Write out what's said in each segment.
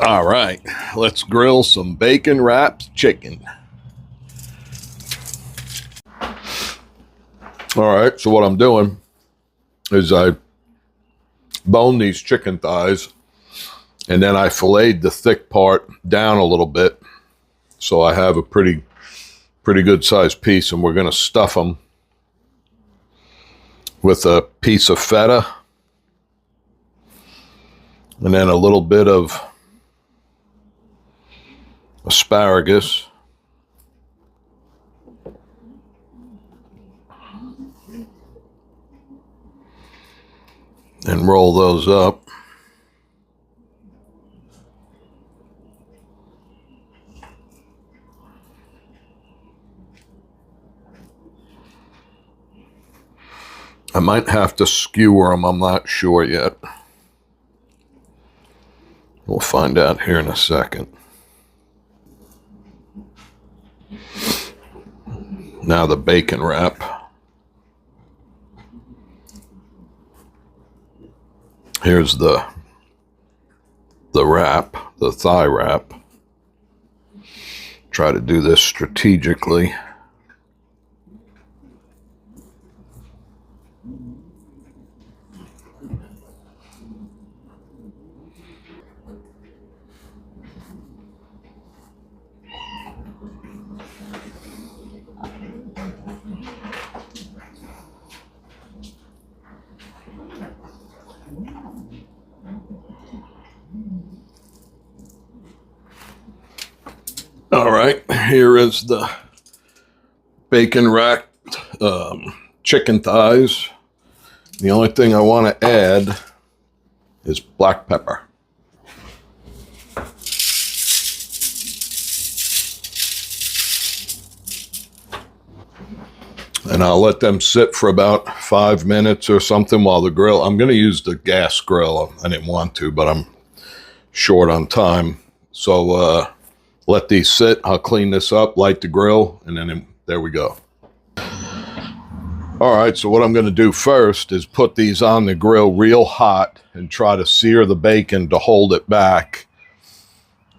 All right, let's grill some bacon wrapped chicken. All right, so what I'm doing is I bone these chicken thighs and then I filleted the thick part down a little bit. So I have a pretty good sized piece, and we're going to stuff them with a piece of feta and then a little bit of asparagus, and roll those up. I might have to skewer them, I'm not sure yet. We'll find out here in a second. Now the bacon wrap. Here's the wrap, the thigh wrap. Try to do this strategically. All right, here is the bacon wrapped chicken thighs. The only thing I want to add is black pepper. And I'll let them sit for about 5 minutes or something while the grill. I'm going to use the gas grill. I didn't want to, but I'm short on time. So let these sit. I'll clean this up, light the grill, and then there we go. All right, so what I'm going to do first is put these on the grill real hot and try to sear the bacon to hold it back.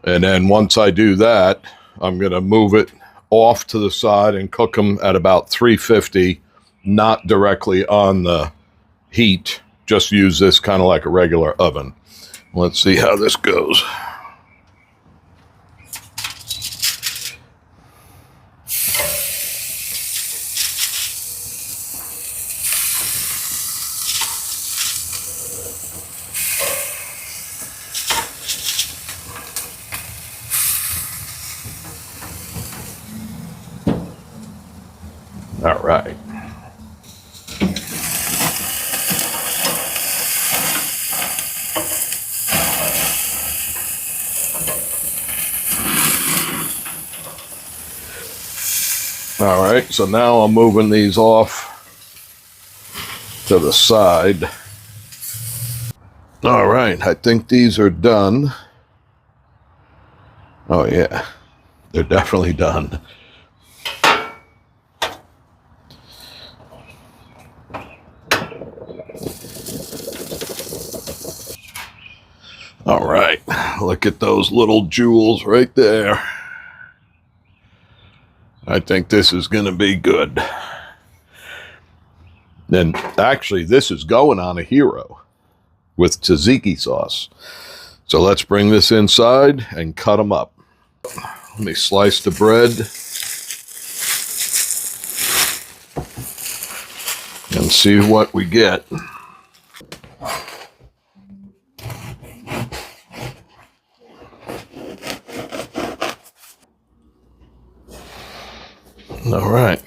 And then once I do that, I'm going to move it off to the side and cook them at about 350, not directly on the heat. Just use this kind of like a regular oven. Let's see how this goes. All right. All right, so now I'm moving these off to the side. All right, I think these are done. Oh yeah, they're definitely done. All right, look at those little jewels right there. I think this is going to be good. And actually, this is going on a hero with tzatziki sauce. So let's bring this inside and cut them up. Let me slice the bread and see what we get. All right,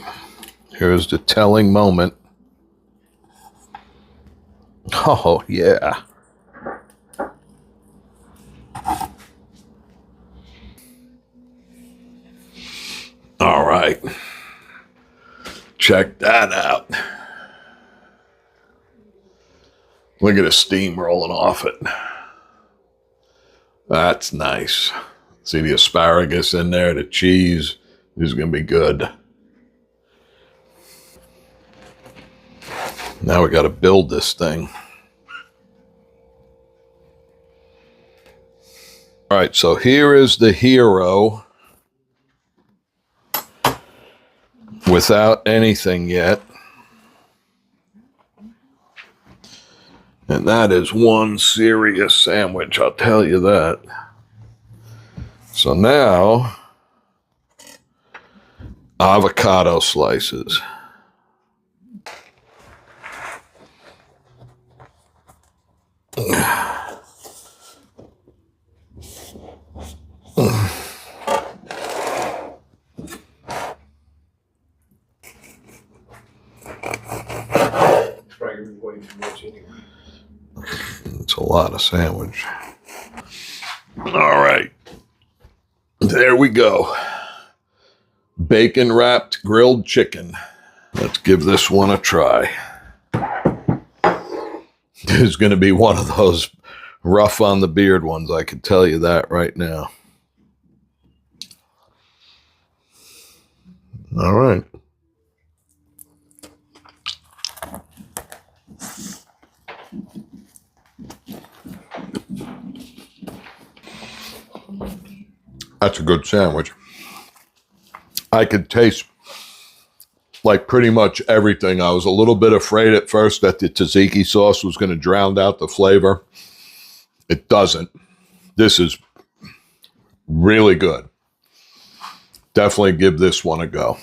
here's the telling moment. Oh, yeah. All right, check that out. Look at the steam rolling off it. That's nice. See the asparagus in there, the cheese. This is going to be good. Now we got to build this thing. All right, so here is the hero without anything yet. And that is one serious sandwich, I'll tell you that. So now, avocado slices. It's a lot of sandwich. All right. There we go. Bacon wrapped grilled chicken. Let's give this one a try. This is going to be one of those rough on the beard ones, I can tell you that right now. All right. That's a good sandwich. I could taste like pretty much everything. I was a little bit afraid at first that the tzatziki sauce was going to drown out the flavor. It doesn't. This is really good. Definitely give this one a go.